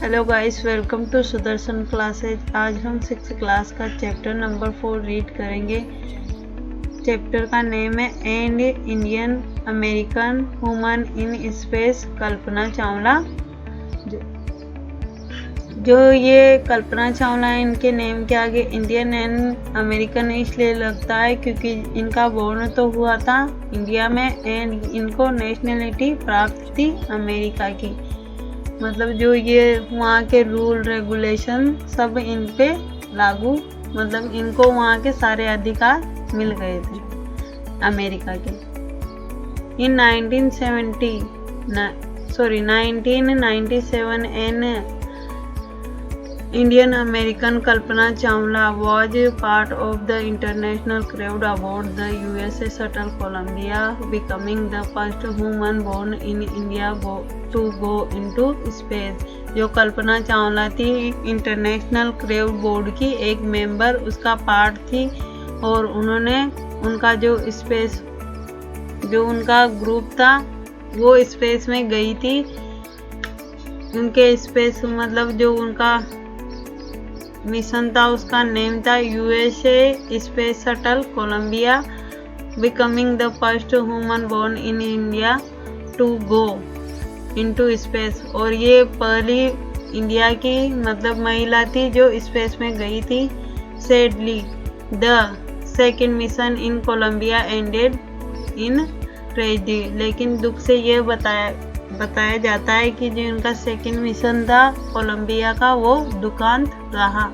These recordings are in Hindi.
Hello guys, welcome to Sudarshan classes. आज हम 6th क्लास का चैप्टर नंबर 4 रीड करेंगे। चैप्टर का नेम है and Indian American woman in space, Kalpana Chawla. जो ये कल्पना चावला है, इनके नेम के आगे इंडियन एंड अमेरिकन इसलिए लगता है क्योंकि इनका बोर्न तो हुआ था इंडिया में एंड इनको नेशनलिटी प्राप्त थी अमेरिका की। मतलब जो ये वहाँ के रूल रेगुलेशन सब इन पे लागू, मतलब इनको वहाँ के सारे अधिकार मिल गए थे अमेरिका के। इन 1997 N Indian American Kalpana Chawla was part of the international crowd aboard the USA Shuttle Columbia, becoming the first woman born in India to go into space। जो कल्पना चावला थी इंटरनेशनल क्राउड बोर्ड की एक मेंबर, उसका पार्ट थी और उन्होंने उनका जो उनका ग्रुप था वो स्पेस में गई थी। उनके स्पेस मतलब जो उनका मिशन था उसका नेम था USA space shuttle Columbia, becoming the first woman born in India to go into space. और ये पहली इंडिया की मतलब महिला थी जो स्पेस में गई थी। Sadly the second mission in Columbia ended in tragedy. लेकिन दुख से ये बताया जाता है कि जो उनका सेकंड मिशन था कोलंबिया का वो दुखांत रहा।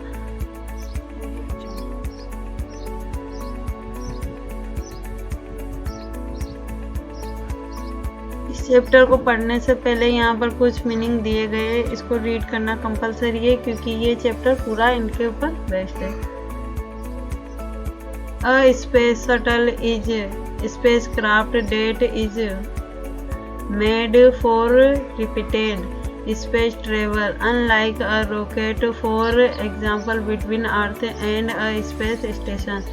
इस चैप्टर को पढ़ने से पहले यहाँ पर कुछ मीनिंग दिए गए, इसको रीड करना कंपलसरी है क्योंकि ये चैप्टर पूरा इनके ऊपर बेस्ड है। A space shuttle is spacecraft that is made for repeated space travel, unlike a rocket, for example between Earth and a space station।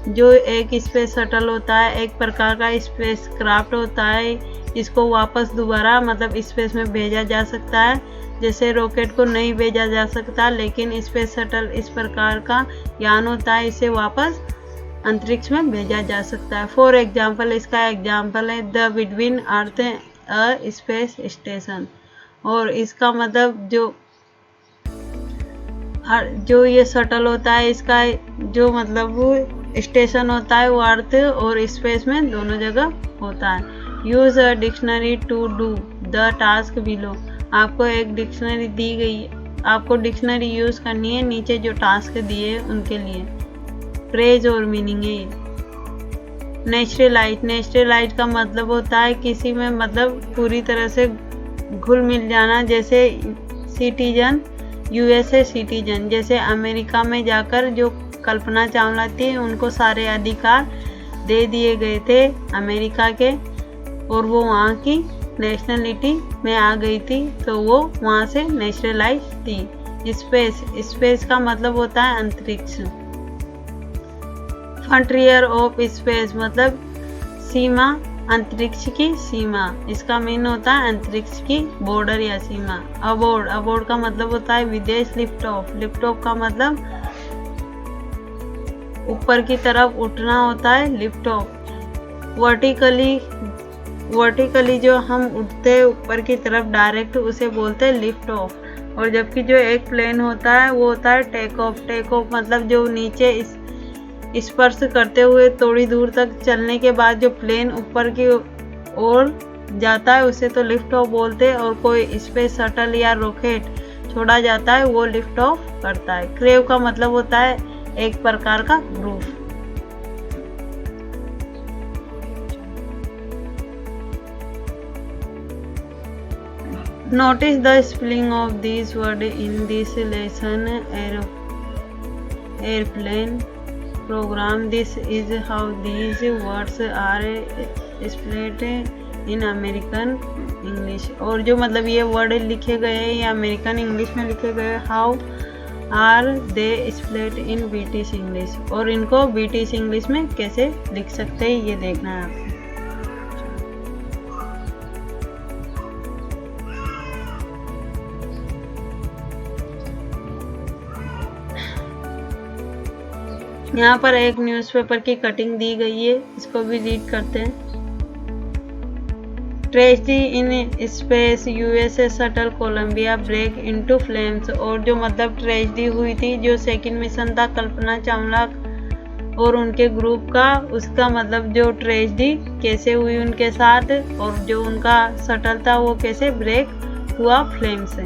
जो एक स्पेस शटल होता है, एक प्रकार का स्पेस क्राफ्ट होता है, इसको वापस दोबारा मतलब स्पेस में भेजा जा सकता है। जैसे रॉकेट को नहीं भेजा जा सकता, लेकिन स्पेस शटल इस प्रकार का यान होता है, इसे वापस अंतरिक्ष में भेजा जा सकता है। फॉर एग्जाम्पल, इसका एग्जाम्पल है the between earth a space station. और इसका मतलब जो ये शटल होता है, इसका जो मतलब वो स्टेशन होता है वो अर्थ और स्पेस में दोनों जगह होता है। Use a dictionary to do the task below. आपको एक डिक्शनरी दी गई, आपको डिक्शनरी यूज करनी है नीचे जो टास्क दिए उनके लिए। फ्रेज और मीनिंग है। नेचुरलाइट का मतलब होता है किसी में मतलब पूरी तरह से घुल मिल जाना। जैसे सिटीजन, यूएसए सिटीजन, जैसे अमेरिका में जाकर जो कल्पना चावला थी उनको सारे अधिकार दे दिए गए थे अमेरिका के और वो वहाँ की नेशनलिटी में आ गई थी, तो वो वहाँ से नेचुरलाइज थी। स्पेस का मतलब होता है अंतरिक्ष। फ्रंटियर ऑफ स्पेस मतलब सीमा, अंतरिक्ष की सीमा। इसका मीन होता है अंतरिक्ष की बॉर्डर या सीमा। अबोर्ड का मतलब होता है विदेश। लिफ्ट ऑफ का मतलब ऊपर की तरफ उठना होता है, लिफ्ट ऑफ। वर्टिकली जो हम उठते हैं ऊपर की तरफ डायरेक्ट, उसे बोलते हैं लिफ्ट ऑफ। और जबकि जो एक प्लेन होता है वो होता है टेक ऑफ मतलब जो नीचे स्पर्श करते हुए थोड़ी दूर तक चलने के बाद जो प्लेन ऊपर की ओर जाता है उसे तो लिफ्ट ऑफ बोलते हैं। और कोई स्पेस शटल या रॉकेट छोड़ा जाता है वो लिफ्ट ऑफ करता है। क्रेव का मतलब होता है एक प्रकार का group. Notice the spelling of this word in this lesson. Airplane program, this is how these words are spelled in American English। और जो मतलब ये वर्ड लिखे गए हैं ये अमेरिकन इंग्लिश में लिखे गए, how are they spelled in British English. और इनको ब्रिटिश इंग्लिश में कैसे लिख सकते हैं ये देखना है आपको। यहाँ पर एक न्यूज़पेपर की कटिंग दी गई है, इसको भी रीड करते हैं। Tragedy in space, USA shuttle Columbia break into flames. और जो मतलब ट्रेजडी हुई थी, जो सेकंड मिशन था कल्पना चावला और उनके ग्रुप का, उसका मतलब जो ट्रेजडी कैसे हुई उनके साथ और जो उनका शटल था वो कैसे ब्रेक हुआ फ्लेम से।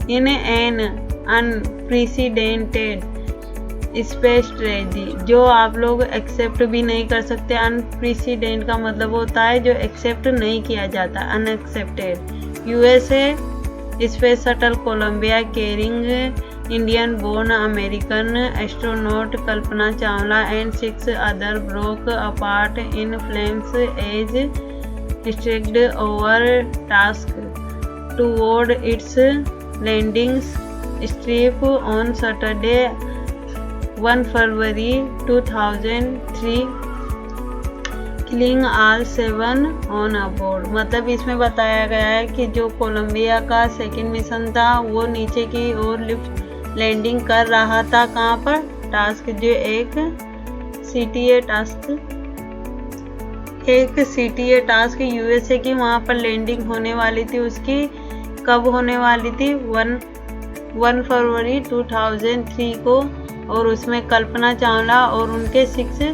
In an unprecedented space tragedy, जो आप लोग एक्सेप्ट भी नहीं कर सकते। अनप्रेसिडेंट का मतलब होता है जो एक्सेप्ट नहीं किया जाता, unaccepted. USA space shuttle Columbia carrying Indian born American astronaut Kalpana Chawla and 6 other broke apart in flames as streaked over टास्क toward its landing strip on Saturday 1 February 2003, killing all 7 on aboard. मतलब इसमें बताया गया है कि जो कोलंबिया का सेकंड मिशन था वो नीचे की ओर लिफ्ट लैंडिंग कर रहा था। कहाँ पर? टास्क, जो एक सीटीए टास्क यूएसए की वहाँ पर लैंडिंग होने वाली थी। उसकी कब होने वाली थी? 1 फरवरी 2003 को। और उसमें कल्पना चावला और उनके 6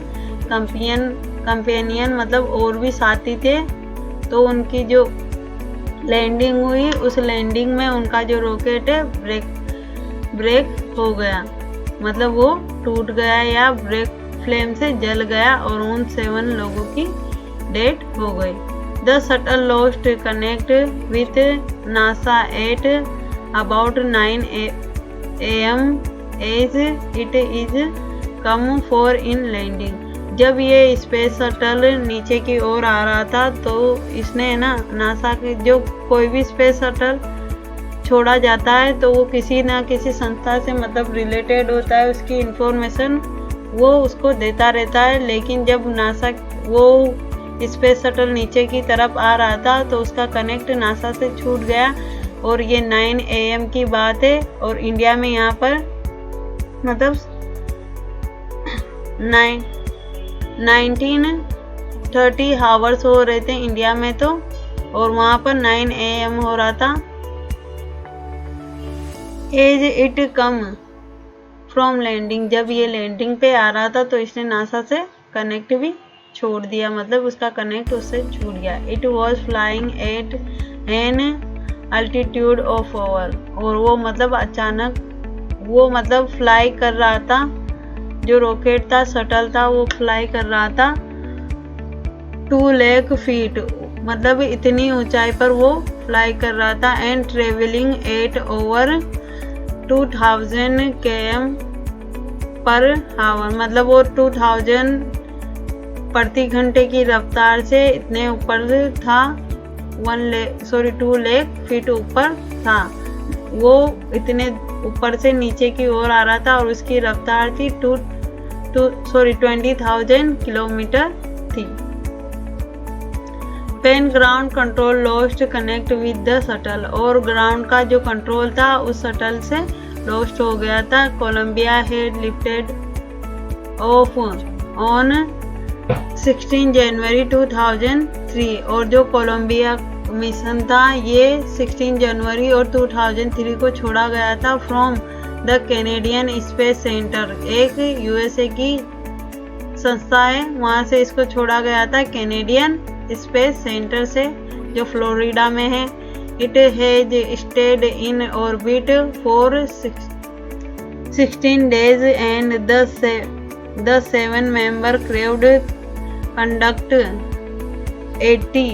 कंपेनियन मतलब और भी साथी थे। तो उनकी जो लैंडिंग हुई, उस लैंडिंग में उनका जो रॉकेट है ब्रेक हो गया, मतलब वो टूट गया या ब्रेक फ्लेम से जल गया और उन 7 लोगों की डेथ हो गई। The shuttle lost connect with NASA at about 9 AM as it is come for in landing. जब ये स्पेस शटल नीचे की ओर आ रहा था तो इसने ना नासा के, जो कोई भी स्पेस शटल छोड़ा जाता है तो वो किसी ना किसी संस्था से मतलब रिलेटेड होता है, उसकी इंफॉर्मेशन वो उसको देता रहता है। लेकिन जब नासा वो स्पेस शटल नीचे की तरफ आ रहा था तो उसका कनेक्ट नासा से छूट गया। और ये 9 AM की बात है और इंडिया में यहाँ पर मतलब 1930 हावर्स हो रहे थे इंडिया में तो, और वहाँ पर 9 AM हो रहा था। As it come from landing, जब ये लैंडिंग पे आ रहा था तो इसने नासा से कनेक्ट भी छोड़ दिया, मतलब उसका कनेक्ट उससे छूट गया। It was flying at an altitude of over, और वो मतलब अचानक वो मतलब फ्लाई कर रहा था, जो रॉकेट था शटल था वो फ्लाई कर रहा था 2 लाख फीट, मतलब इतनी ऊंचाई पर वो फ्लाई कर रहा था। And travelling at over 2000 km पर हावर, मतलब वो 2000 प्रति घंटे की रफ्तार से इतने ऊपर था, 2 लाख फीट ऊपर था। वो इतने ऊपर से नीचे की ओर आ रहा था और उसकी रफ्तार थी 20,000 किलोमीटर थी। Pen ground control lost connect with the shuttle, और ग्राउंड का जो कंट्रोल था उस शटल से लॉस्ट हो गया था। Columbia had lifted off on 16 January 2003, और जो कोलंबिया मिशन था ये 16 जनवरी और 2003 को छोड़ा गया था from the Canadian space centre, एक यूएसए की संस्था है, वहाँ से इसको छोड़ा गया था कैनेडियन स्पेस सेंटर से, जो फ्लोरिडा में है। It has stayed in orbit for 16 days and the 7 member crowd conduct 80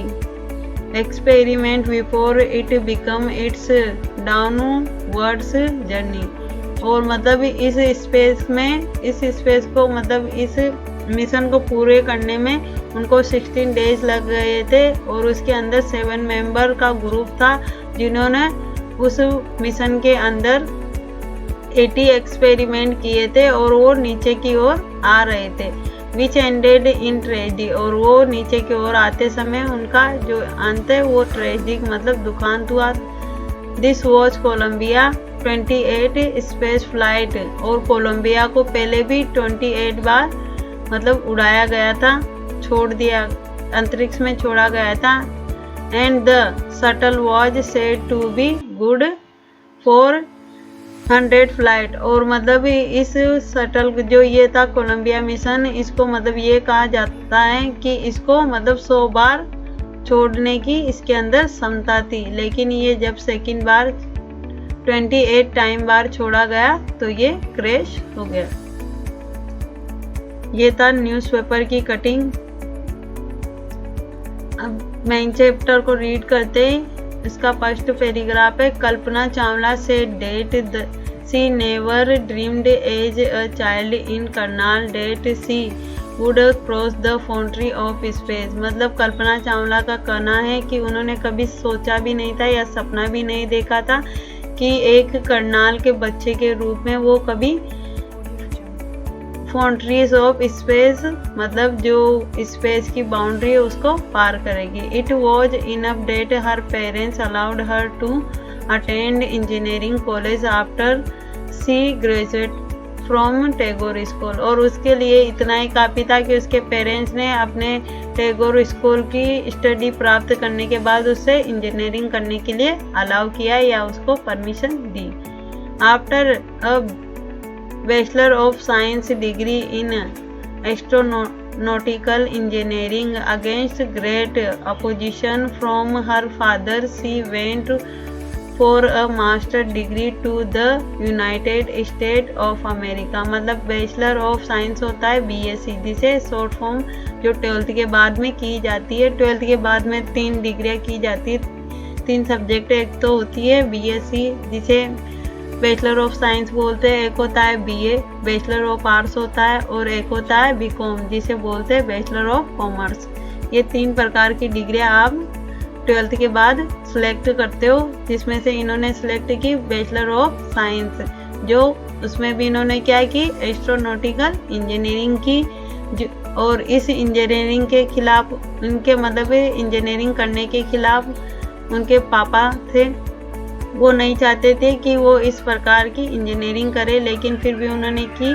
experiment before it become its downwards journey। और मतलब इस स्पेस को मतलब इस मिशन को पूरे करने में उनको 16 days लग गए थे, और उसके अंदर 7 मेंबर का ग्रुप था जिन्होंने उस मिशन के अंदर 80 एक्सपेरिमेंट किए थे और वो नीचे की ओर आ रहे थे। विच एंडेड इन ट्रेजडी, और वो नीचे की ओर आते समय उनका जो अंत है वो ट्रेजडी मतलब दुखांत हुआ। This was Columbia 28 space flight, और कोलंबिया को पहले भी 28 बार मतलब उड़ाया गया था, छोड़ दिया, अंतरिक्ष में छोड़ा गया था। And the shuttle was said to be good for 100 flight, और मतलब इस शटल जो ये था कोलंबिया मिशन, इसको मतलब ये कहा जाता है कि इसको मतलब 100 बार छोड़ने की इसके अंदर क्षमता थी, लेकिन ये जब सेकंड बार 28 टाइम बार छोड़ा गया तो ये क्रैश हो गया। ये था न्यूज़पेपर की कटिंग। अब मेन चैप्टर को रीड करते हैं। इसका फर्स्ट पैराग्राफ है, कल्पना चावला से that she never dreamed as a child in Karnal that she would cross the boundary of space. मतलब कल्पना चावला का कहना है कि उन्होंने कभी सोचा भी नहीं था या सपना भी नहीं देखा था कि एक करनाल के बच्चे के रूप में वो कभी बाउंड्रीज ऑफ स्पेस, मतलब जो स्पेस की बाउंड्री है उसको पार करेगी। It was enough that her parents allowed her to attend engineering college after she graduate from Tagore school, और उसके लिए इतना ही काफ़ी था कि उसके पेरेंट्स ने अपने टैगोर स्कूल की स्टडी प्राप्त करने के बाद उससे इंजीनियरिंग करने के लिए अलाउ किया या उसको परमिशन दी। After a bachelor of science degree in astronautical engineering against great opposition from her father she went for a master degree to the United State of America. मतलब बैचलर ऑफ साइंस होता है बीएससी, जिसे शॉर्ट फॉर्म जो 12th के बाद में की जाती है। 12th के बाद में 3 डिग्रियाँ की जाती है, 3 सब्जेक्ट। एक तो होती है बीएससी जिसे बैचलर ऑफ साइंस बोलते हैं, एक होता है बीए बैचलर ऑफ आर्ट्स होता है, और एक होता है बीकॉम जिसे बोलते हैं बैचलर ऑफ कॉमर्स। ये 3 प्रकार की डिग्रियाँ आप 12th के बाद सिलेक्ट करते हो, जिसमें से इन्होंने सिलेक्ट की बैचलर ऑफ साइंस, जो उसमें भी इन्होंने क्या की एस्ट्रोनॉटिकल इंजीनियरिंग की। और इस इंजीनियरिंग के खिलाफ उनके मतलब इंजीनियरिंग करने के खिलाफ उनके पापा थे, वो नहीं चाहते थे कि वो इस प्रकार की इंजीनियरिंग करे, लेकिन फिर भी उन्होंने की।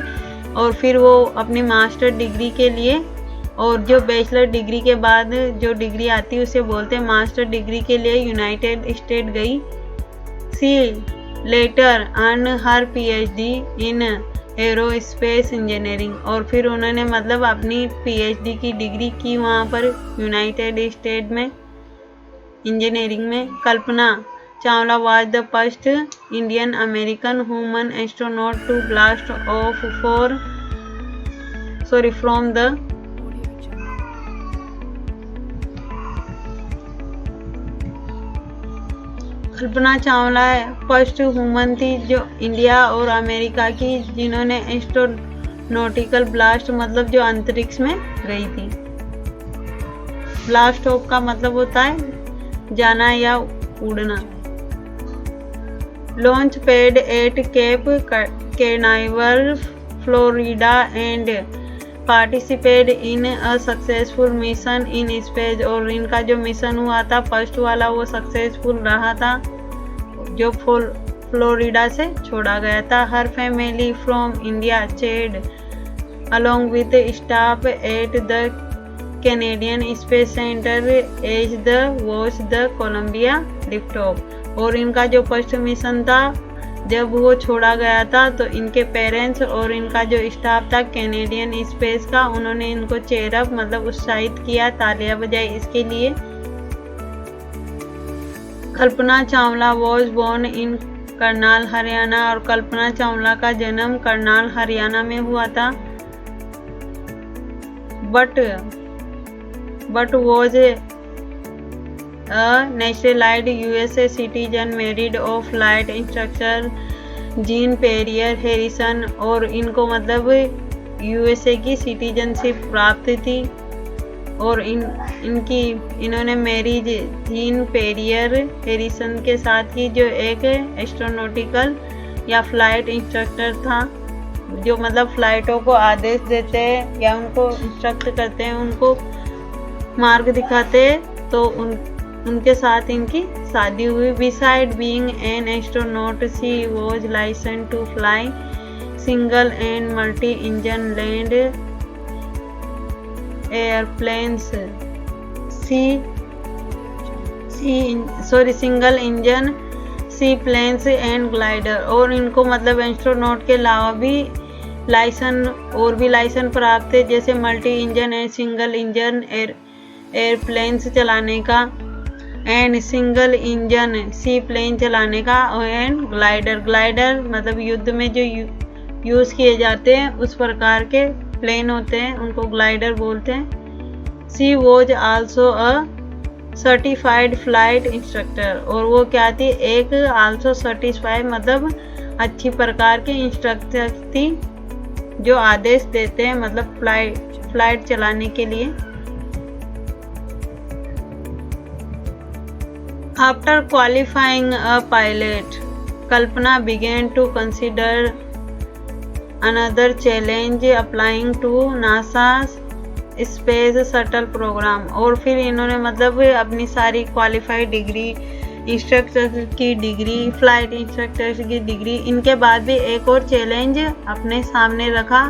और फिर वो अपनी मास्टर डिग्री के लिए, और जो बैचलर डिग्री के बाद जो डिग्री आती है उसे बोलते हैं मास्टर डिग्री के लिए यूनाइटेड स्टेट गई। She later earn her PhD in aerospace engineering, और फिर उन्होंने मतलब अपनी पीएचडी की डिग्री की वहाँ पर यूनाइटेड स्टेट में इंजीनियरिंग में। Kalpana Chawla was the first Indian American woman astronaut to blast off from the Kalpana Chawla first woman थी जो इंडिया और अमेरिका की जिन्होंने एस्ट्रोनॉटिकल ब्लास्ट मतलब जो अंतरिक्ष में गई थी। ब्लास्ट ऑफ का मतलब होता है जाना या उड़ना। Launch pad at Cape Canaveral Florida and participate in a successful mission in space, और इनका जो मिशन हुआ था फर्स्ट वाला वो सक्सेसफुल रहा था, जो फ्लोरिडा से छोड़ा गया था। Her family from India cheered along with staff at the Canadian Space Center as the watch the Columbia liftoff। और इनका जो फर्स्ट मिशन था जब वो छोड़ा गया था तो इनके पेरेंट्स और इनका जो स्टाफ था कैनेडियन स्पेस का, उन्होंने इनको चेयरअप मतलब उत्साहित किया, तालियां बजाई इसके लिए। Kalpana Chawla was born in Karnal Haryana, और कल्पना चावला का जन्म करनाल हरियाणा में हुआ था। But was nationalised USA citizen, married of flight instructor gene Periyar Harrison, और इनको मतलब यूएसए की सिटीजनशिप प्राप्त थी। और इन्होंने मैरिज जीन पेरियर हैरिसन के साथ की, जो एक एस्ट्रोनॉटिकल या फ्लाइट इंस्ट्रक्टर था, जो मतलब फ्लाइटों को आदेश देते हैं या उनको इंस्ट्रक्ट करते हैं, उनको मार्ग दिखाते हैं। तो उनके साथ इनकी शादी हुई। Beside being an astronaut, she was licensed to fly single and multi-engine land airplanes. Single engine sea planes and glider. और इनको मतलब एस्ट्रोनॉट के अलावा भी लाइसन प्राप्त है, जैसे multi engine and single engine airplanes चलाने का, and single engine sea plane चलाने का, एंड ग्लाइडर मतलब युद्ध में जो यूज़ किए जाते हैं उस प्रकार के प्लेन होते हैं, उनको ग्लाइडर बोलते हैं। She was also a certified flight instructor. और वो क्या थी, एक आल्सो सर्टिफाइड मतलब अच्छी प्रकार के इंस्ट्रक्टर थी, जो आदेश देते हैं मतलब फ्लाइट चलाने के लिए। After qualifying a pilot, Kalpana began to consider another challenge applying to NASA's space shuttle program. और फिर इन्होंने मतलब अपनी सारी क्वालिफाइड डिग्री, इंस्ट्रक्टर की डिग्री, फ्लाइट इंस्ट्रक्टर की डिग्री, इनके बाद भी एक और चैलेंज अपने सामने रखा।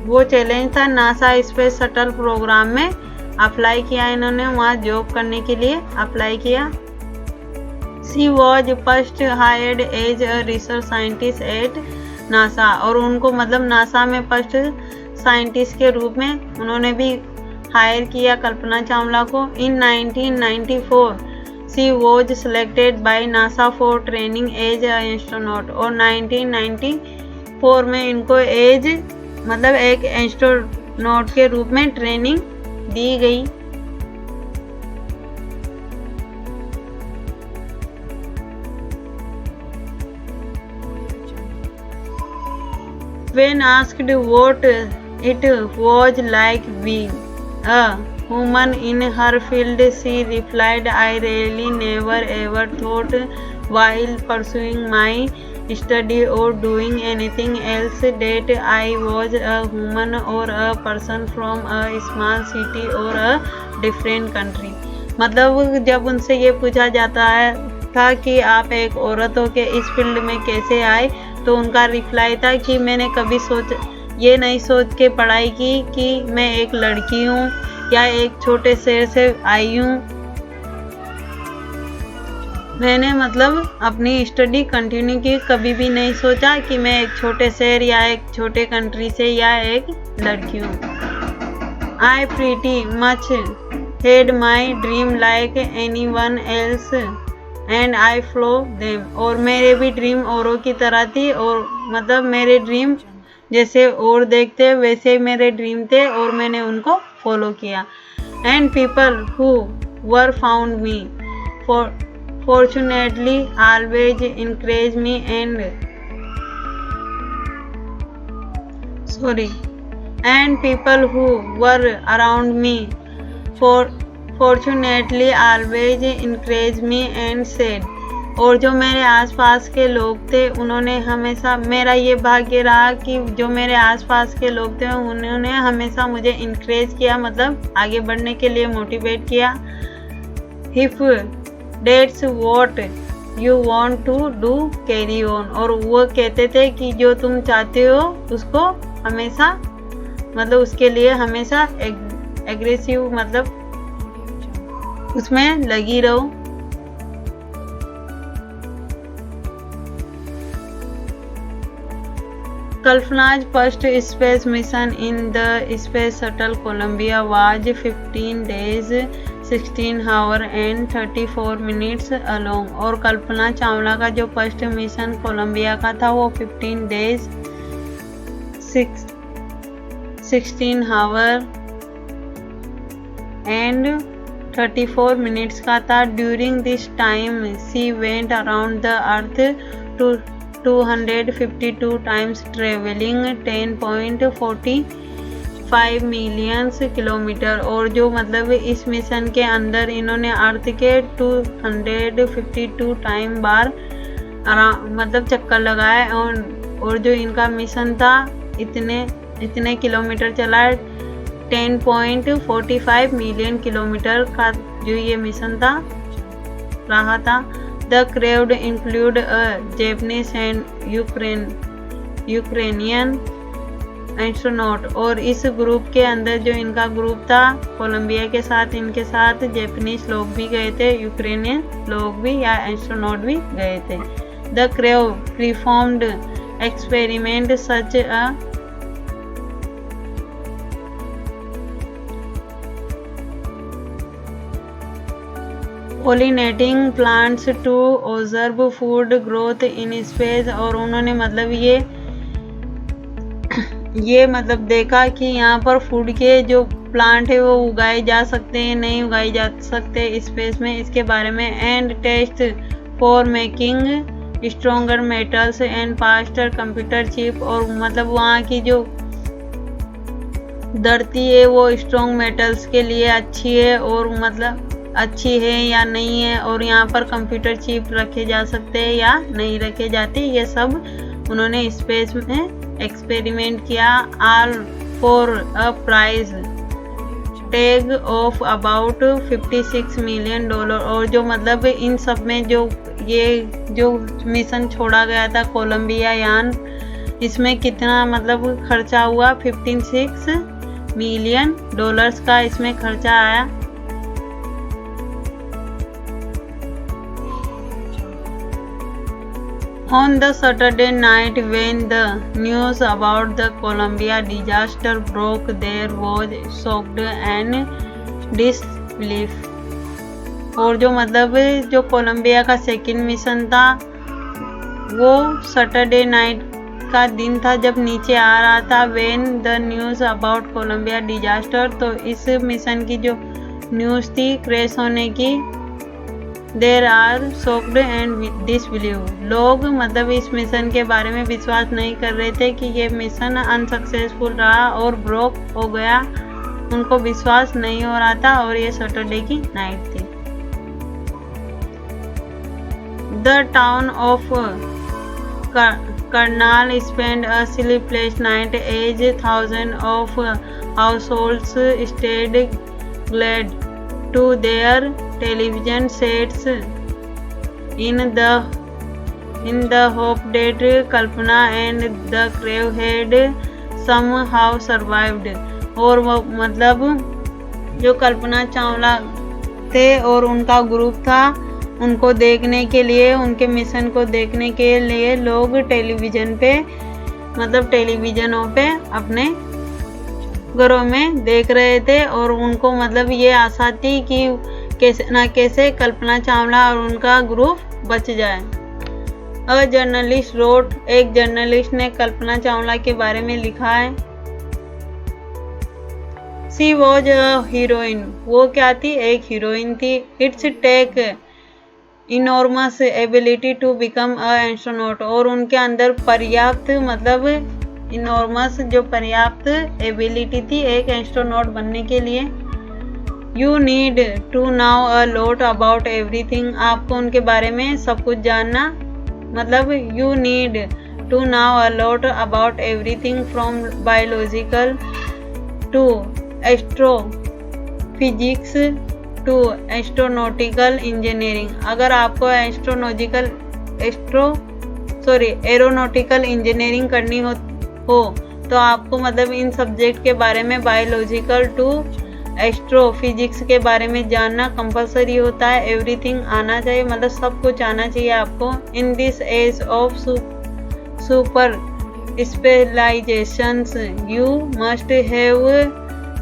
वो चैलेंज था नासा स्पेस शटल प्रोग्राम में अप्लाई किया। इन्होंने वहाँ जॉब करने के लिए अप्लाई किया। She was first hired as a research scientist at NASA. और उनको मतलब नासा में फर्स्ट साइंटिस्ट के रूप में उन्होंने भी हायर किया कल्पना चावला को। In 1994 she was selected by NASA for training as a astronaut. और 1994 में इनको एज मतलब एक एस्ट्रोनॉट के रूप में ट्रेनिंग दी गई। When asked what it was like being a woman in her field, she replied, "I really never ever thought while pursuing my study or doing anything else that I was a woman or a person from a small city or a different country." मतलब जब उनसे ये पूछा जाता है था कि आप एक औरत हो के इस फील्ड में कैसे आए, तो उनका रिप्लाई था कि मैंने कभी ये नहीं सोच के पढ़ाई की कि मैं एक लड़की हूँ या एक छोटे शहर से आई हूँ। मैंने मतलब अपनी स्टडी कंटिन्यू की, कभी भी नहीं सोचा कि मैं एक छोटे शहर या एक छोटे कंट्री से या एक लड़की हूँ। I pretty much had my dream like anyone else and I follow them। और मेरे भी ड्रीम औरों की तरह थी, और मतलब मेरे ड्रीम जैसे और देखते वैसे ही मेरे ड्रीम थे और मैंने उनको फॉलो किया। And people who were found me fortunately always encourage me and people who were around me fortunately always encouraged me and said। और जो मेरे आसपास के लोग थे उन्होंने हमेशा, मेरा ये भाग्य रहा कि जो मेरे आसपास के लोग थे उन्होंने हमेशा मुझे इनकरेज किया, मतलब आगे बढ़ने के लिए मोटिवेट किया। If that's what you want to do, carry on। और वो कहते थे कि जो तुम चाहते हो उसको हमेशा मतलब उसके लिए हमेशा एग्रेसिव मतलब उसमें लगी रहो। Kalpana's first space mission in the Space Shuttle Columbia was 15 days, 16 hours and 34 minutes long। और कल्पना चावला का जो फर्स्ट मिशन कोलंबिया का था वो 15 days, 16 hours and 34 minutes का था। During this time she went around the earth to 252 times, traveling 10.45 million kilometre. और जो मतलब इस मिशन के अंदर इन्होंने अर्थ के 252 टाइम बार मतलब चक्कर लगाए। और जो इनका मिशन था इतने किलोमीटर चला, 10.45 मिलियन किलोमीटर का जो ये मिशन था रहा था। The craved include a Japanese and Ukrainian astronaut, और इस ग्रुप के अंदर जो इनका ग्रुप था कोलंबिया के साथ, इनके साथ जापानीज लोग भी गए थे, यूक्रेनियन लोग भी या एस्ट्रोनॉट भी गए थे। The crew performed experiment such a pollinating plants to observe food growth in space, और उन्होंने मतलब ये मतलब देखा कि यहाँ पर फूड के जो प्लांट है वो उगाए जा सकते हैं, नहीं उगाए जा सकते स्पेस में, इसके बारे में। And test for making stronger metals and faster computer chip, और मतलब वहाँ की जो धरती है वो स्ट्रॉन्ग मेटल्स के लिए अच्छी है और मतलब अच्छी है या नहीं है, और यहाँ पर कंप्यूटर चिप रखे जा सकते हैं या नहीं रखे जाते, ये सब उन्होंने स्पेस में एक्सपेरिमेंट किया। All for a price tag of about $56 million, और जो मतलब इन सब में जो मिशन छोड़ा गया था कोलंबिया यान, इसमें कितना मतलब खर्चा हुआ, $56 मिलियन का इसमें खर्चा आया। On the Saturday night when the news about the Columbia disaster broke, there was shocked and disbelief, और जो मतलब जो कोलंबिया का सेकंड मिशन था वो सैटरडे नाइट का दिन था जब नीचे आ रहा था। when the news about Columbia disaster, तो इस मिशन की जो न्यूज़ थी क्रैश होने की, there are shocked and disbelieve, लोग मतलब इस मिशन के बारे में विश्वास नहीं कर रहे थे कि ये मिशन अनसक्सेसफुल रहा और ब्रोक हो गया, उनको विश्वास नहीं हो रहा था, और ये सैटरडे की नाइट थी। The town of Karnal spend a sleepless night as thousand of households stayed glued to their television sets in the hope that Kalpana and the crew had somehow survived, और मतलब जो कल्पना चावला थे और उनका ग्रुप था, उनको देखने के लिए, उनके मिशन को देखने के लिए लोग टेलीविज़न पे मतलब टेलीविज़नों पे अपने घरों में देख रहे थे, और उनको मतलब ये आशा थी कि कैसे ना कैसे कल्पना चावला और उनका ग्रुप बच जाए। अ जर्नलिस्ट रोट, एक जर्नलिस्ट ने कल्पना चावला के बारे में लिखा है, शी वॉज अ हीरोइन, वो क्या थी, एक हीरोइन थी। It's take enormous ability to become a astronaut, और उनके अंदर पर्याप्त मतलब इनॉर्मस जो पर्याप्त एबिलिटी थी एक एस्ट्रोनॉट बनने के लिए। You need to know a lot about everything, आपको उनके बारे में सब कुछ जानना, मतलब you need to know a lot about everything from biological to astrophysics to astronautical engineering. अगर आपको एरोनॉटिकल इंजीनियरिंग करनी हो तो आपको मतलब इन सब्जेक्ट के बारे में बायोलॉजिकल टू एस्ट्रोफिजिक्स के बारे में जानना कंपलसरी होता है। एवरीथिंग आना चाहिए, मतलब सब कुछ आना चाहिए आपको। In this age of super specialisations you must have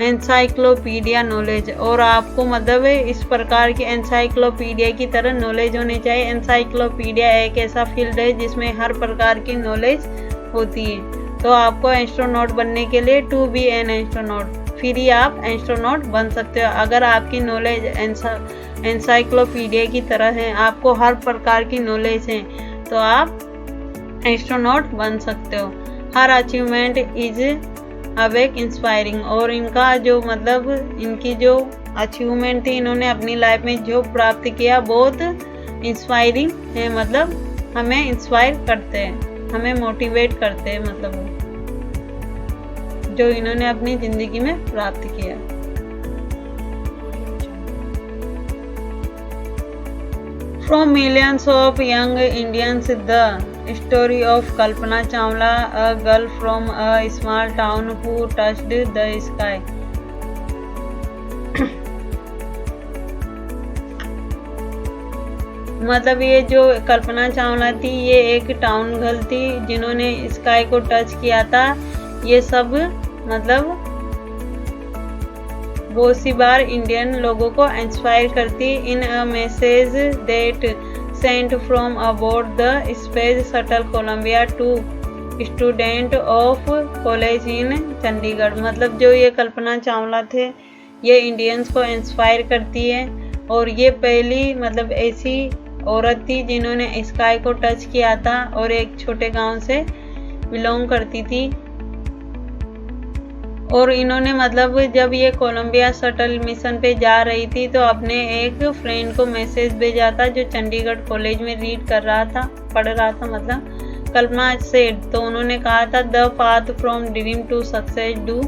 encyclopedia knowledge, और आपको मतलब इस प्रकार की एनसाइक्लोपीडिया की तरह नॉलेज होनी चाहिए। एनसाइक्लोपीडिया एक ऐसा फील्ड है जिसमें हर प्रकार की नॉलेज होती है। तो आपको एस्ट्रोनॉट बनने के लिए टू बी एन एस्ट्रोनॉट, फिर ही आप एस्ट्रोनॉट बन सकते हो। अगर आपकी नॉलेज एनसाइक्लोपीडिया की तरह है, आपको हर प्रकार की नॉलेज है, तो आप एस्ट्रोनॉट बन सकते हो। हर अचीवमेंट इज अवेक इंस्पायरिंग, और इनका जो मतलब इनकी जो अचीवमेंट थी, इन्होंने अपनी लाइफ में जो प्राप्त किया बहुत इंस्पायरिंग है, मतलब हमें इंस्पायर करते हैं, हमें मोटिवेट करते हैं, मतलब जो इन्होंने अपनी ज़िंदगी में प्राप्त किया। From millions of young Indians, the story of Kalpana Chawla, a girl from a small town who touched the sky. मतलब ये जो कल्पना चावला थी ये एक टाउन गर्ल थी जिन्होंने स्काई को टच किया था। ये सब मतलब बहुत सी बार इंडियन लोगों को इंस्पायर करती। In a message that sent from aboard the space shuttle Columbia to student of college in Chandigarh. मतलब जो ये कल्पना चावला थे ये इंडियंस को इंस्पायर करती है और ये पहली मतलब ऐसी औरत थी जिन्होंने स्काई को टच किया था और एक छोटे गांव से बिलोंग करती थी। और इन्होंने मतलब जब ये कोलंबिया शटल मिशन पे जा रही थी तो अपने एक फ्रेंड को मैसेज भेजा था जो चंडीगढ़ कॉलेज में रीड कर रहा था, पढ़ रहा था मतलब। कल्पना सेड, तो उन्होंने कहा था the path from dream to success do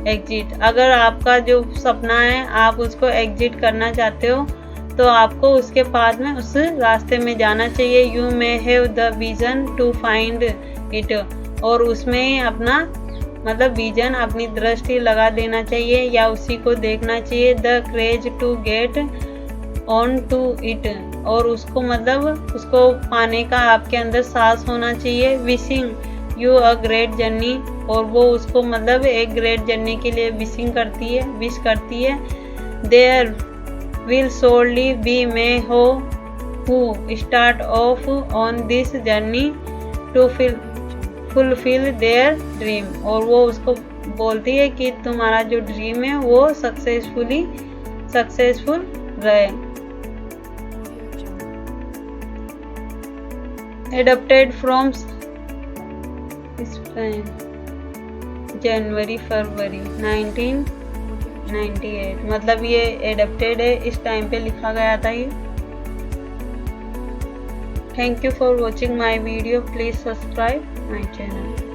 exist. अगर आपका जो सपना है आप उसको एग्जिट करना चाहते हो तो आपको उसके पाथ में उस रास्ते में जाना चाहिए। You may have the vision to find it, और उसमें अपना मतलब विजन अपनी दृष्टि लगा देना चाहिए या उसी को देखना चाहिए। The craze to get on to it, और उसको मतलब उसको पाने का आपके अंदर साहस होना चाहिए। Wishing you a great journey, और वो उसको मतलब एक ग्रेट जर्नी के लिए विशिंग करती है, विश करती है। There will surely be may who start off on this journey to fulfill their dream, और वो उसको बोलती है कि तुम्हारा जो ड्रीम है वो सक्सेसफुल रहे। एडप्टेड फ्रॉम जनवरी-फरवरी 1998, मतलब ये एडप्टेड है, इस टाइम पे लिखा गया था ये। Thank you for watching my video, please subscribe my channel.